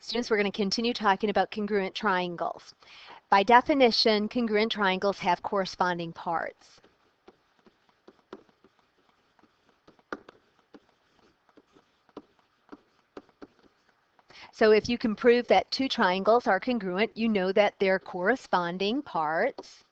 Students, we're going to continue talking about congruent triangles. By definition, congruent triangles have corresponding parts. So if you can prove that two triangles are congruent, you know that their corresponding parts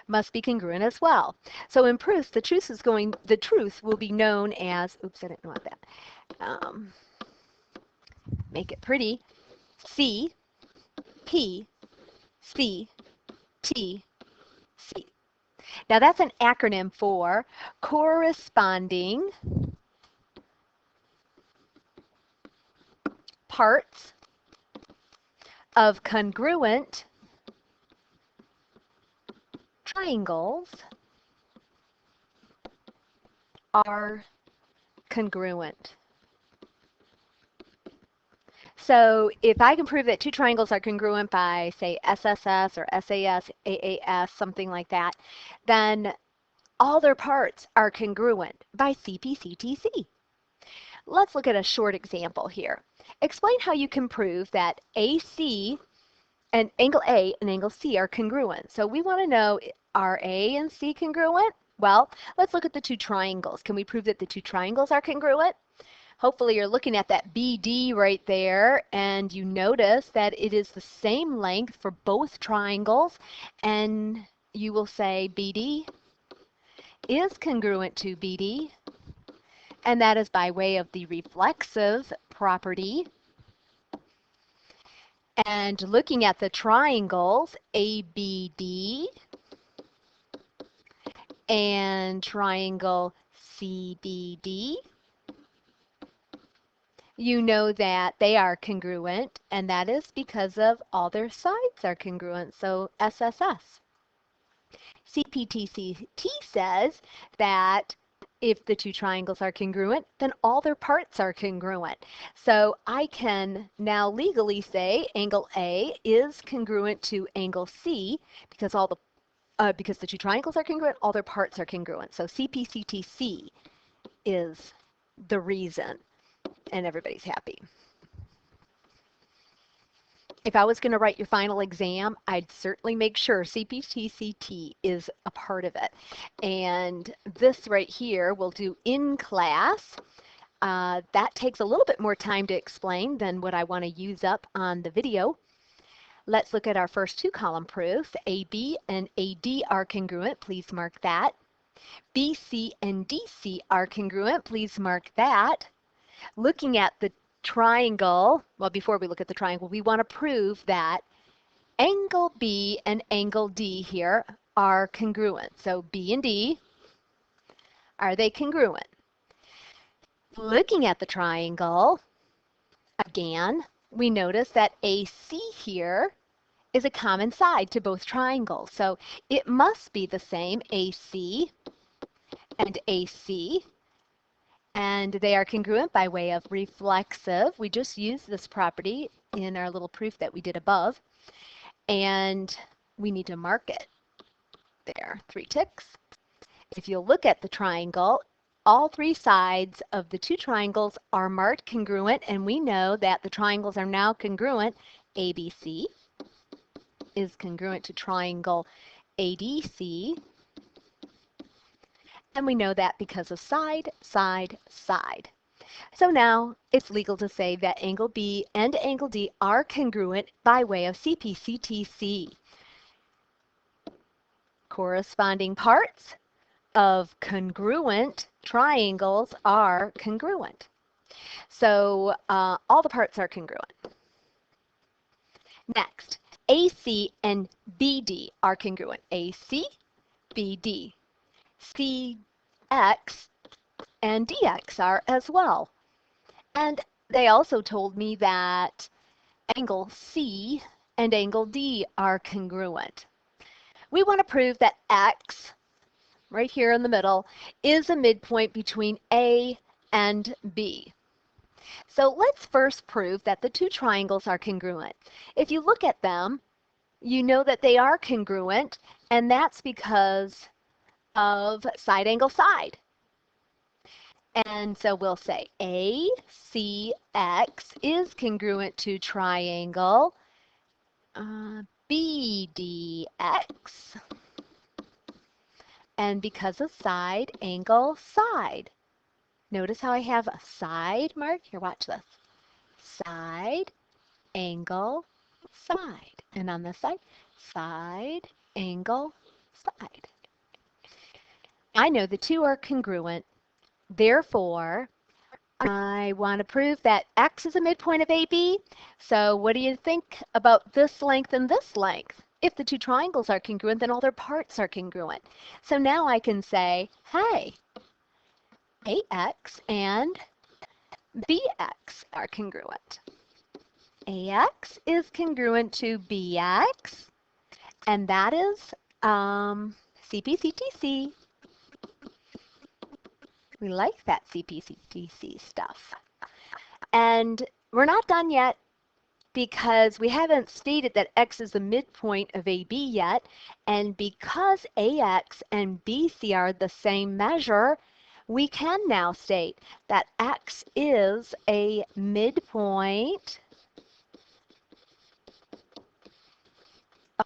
must be congruent as well. So in proofs, the truth will be known as, oops, I didn't want that. Make it pretty. C, P, C, T, C. Now that's an acronym for corresponding parts of congruent triangles are congruent. So if I can prove that two triangles are congruent by, say, SSS or SAS, AAS, something like that, then all their parts are congruent by CPCTC. Let's look at a short example here. Explain how you can prove that AC and angle A and angle C are congruent. So we want to know, are A and C congruent? Well, let's look at the two triangles. Can we prove that the two triangles are congruent? Hopefully you're looking at that BD right there, and you notice that it is the same length for both triangles, and you will say BD is congruent to BD, and that is by way of the reflexive property. And looking at the triangles ABD and triangle CBD, you know that they are congruent, and that is because of all their sides are congruent, so SSS. CPTCT says that if the two triangles are congruent, then all their parts are congruent. So I can now legally say angle A is congruent to angle C because because the two triangles are congruent, all their parts are congruent. So CPCTC is the reason, and everybody's happy. If I was going to write your final exam, I'd certainly make sure CPTCT is a part of it. And this right here we'll do in class. That takes a little bit more time to explain than what I want to use up on the video. Let's look at our first two column proofs. AB and AD are congruent. Please mark that. BC and DC are congruent. Please mark that. Looking at the triangle, well, before we look at the triangle, we want to prove that angle B and angle D here are congruent. So B and D, are they congruent? Looking at the triangle, again, we notice that AC here is a common side to both triangles. So it must be the same AC and AC. And they are congruent by way of reflexive. We just used this property in our little proof that we did above. And we need to mark it. There, 3 ticks. If you look at the triangle, all 3 sides of the two triangles are marked congruent, and we know that the triangles are now congruent. ABC is congruent to triangle ADC. And we know that because of side, side, side. So now it's legal to say that angle B and angle D are congruent by way of CPCTC. Corresponding parts of congruent triangles are congruent. So all the parts are congruent. Next, AC and BD are congruent. AC, BD. CX and DX are as well. And they also told me that angle C and angle D are congruent. We want to prove that X, right here in the middle, is a midpoint between A and B. So let's first prove that the two triangles are congruent. If you look at them, you know that they are congruent, and that's because of side angle side. And so we'll say ACX is congruent to triangle BDX. And because of side, angle, side. Notice how I have a side mark? Here, watch this. Side, angle, side. And on this side, side, angle, side. I know the two are congruent. Therefore, I want to prove that X is a midpoint of AB. So what do you think about this length and this length? If the two triangles are congruent, then all their parts are congruent. So now I can say, hey, AX and BX are congruent. AX is congruent to BX, and that is CPCTC. We like that CPCTC stuff. And we're not done yet because we haven't stated that X is the midpoint of AB yet. And because AX and BC are the same measure, we can now state that X is a midpoint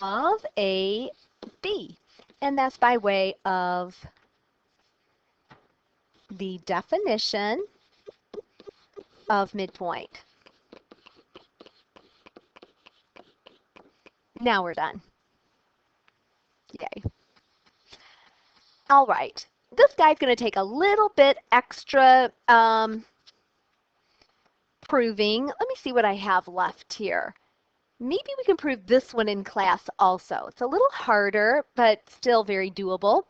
of AB. And that's by way of the definition of midpoint. Now we're done. Yay. All right. This guy's going to take a little bit extra proving. Let me see what I have left here. Maybe we can prove this one in class also. It's a little harder, but still very doable.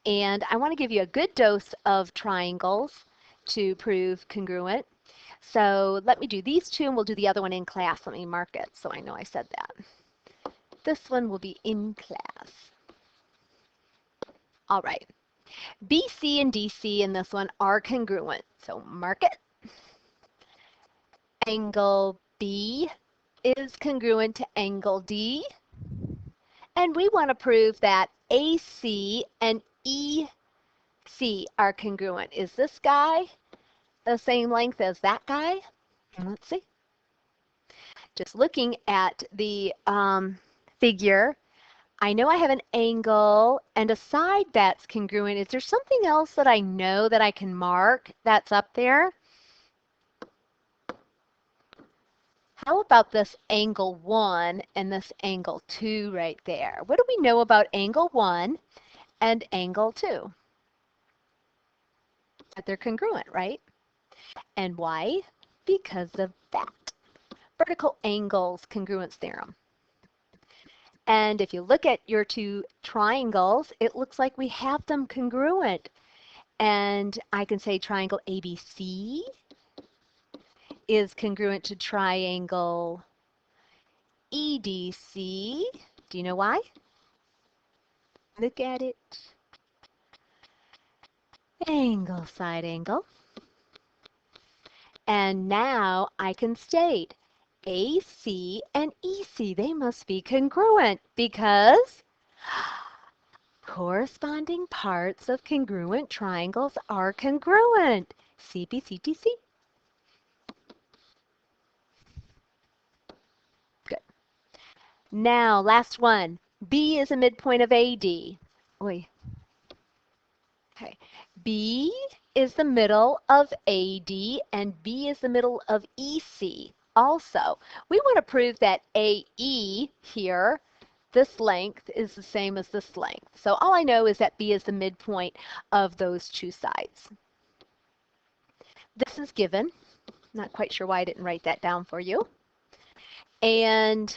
And I want to give you a good dose of triangles to prove congruent. So let me do these two, and we'll do the other one in class. Let me mark it so I know I said that. This one will be in class. All right. BC and DC in this one are congruent. So mark it. Angle B is congruent to angle D. And we want to prove that AC and EC are congruent. Is this guy the same length as that guy? Let's see. Just looking at the figure, I know I have an angle and a side that's congruent. Is there something else that I know that I can mark that's up there? How about this angle 1 and this angle 2 right there? What do we know about angle 1 and angle 2? That they're congruent, right? And why? Because of that. Vertical angles congruence theorem. And if you look at your two triangles, it looks like we have them congruent. And I can say triangle ABC is congruent to triangle EDC. Do you know why? Look at it. Angle, side angle. And now I can state AC and EC, they must be congruent because corresponding parts of congruent triangles are congruent. CPCTC. Good. Now, last one. B is a midpoint of AD. Oy. Okay. B is the middle of AD and B is the middle of EC. Also, we want to prove that AE here, this length, is the same as this length. So all I know is that B is the midpoint of those two sides. This is given. Not quite sure why I didn't write that down for you. And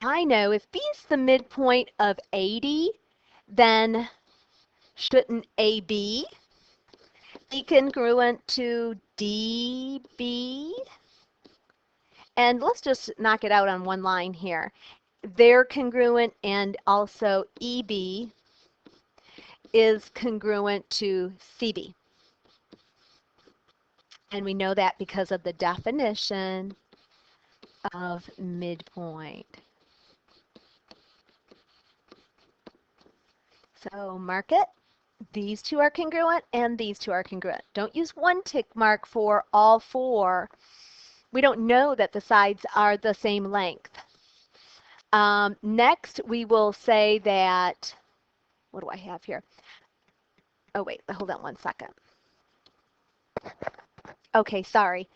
I know if B is the midpoint of AD, then shouldn't AB be congruent to DB? And let's just knock it out on one line here. They're congruent, and also EB is congruent to CB. And we know that because of the definition of midpoint. So mark it. these two are congruent and these two are congruent. Don't use one tick mark for all four. We don't know that the sides are the same length. Next, we will say that, what do I have here? Oh, wait, hold on one second. Okay, sorry.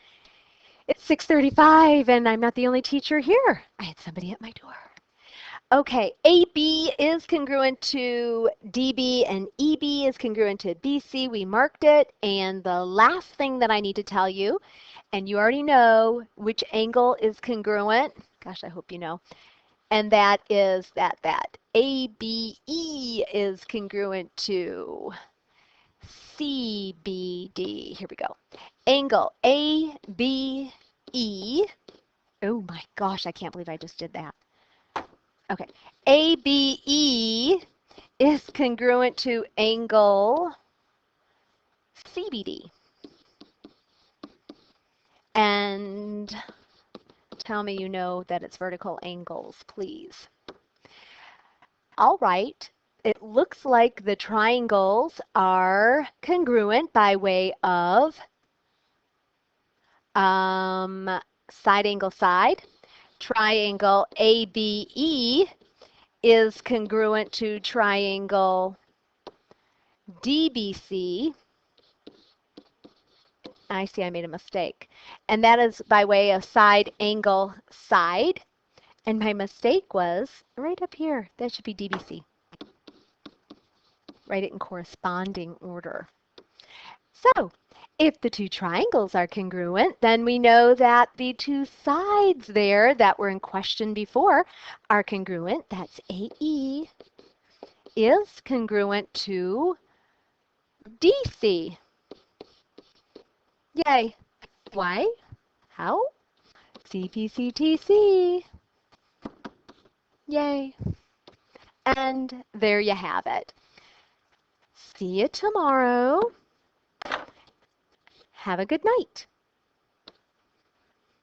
It's 6:35 and I'm not the only teacher here. I had somebody at my door. Okay, AB is congruent to DB and EB is congruent to BC. We marked it. And the last thing that I need to tell you, and you already know which angle is congruent. Gosh, I hope you know. And that is that ABE is congruent to CBD. Here we go. Angle ABE. Oh my gosh, I can't believe I just did that. Okay. ABE is congruent to angle CBD. And tell me you know that it's vertical angles, please. All right. It looks like the triangles are congruent by way of side angle side. Triangle ABE is congruent to triangle DBC. I see I made a mistake. And that is by way of side angle side. And my mistake was right up here. That should be DBC. Write it in corresponding order. So, if the two triangles are congruent, then we know that the two sides there that were in question before are congruent. That's AE is congruent to DC. Yay. Why? How? CPCTC. Yay. And there you have it. See you tomorrow. Have a good night.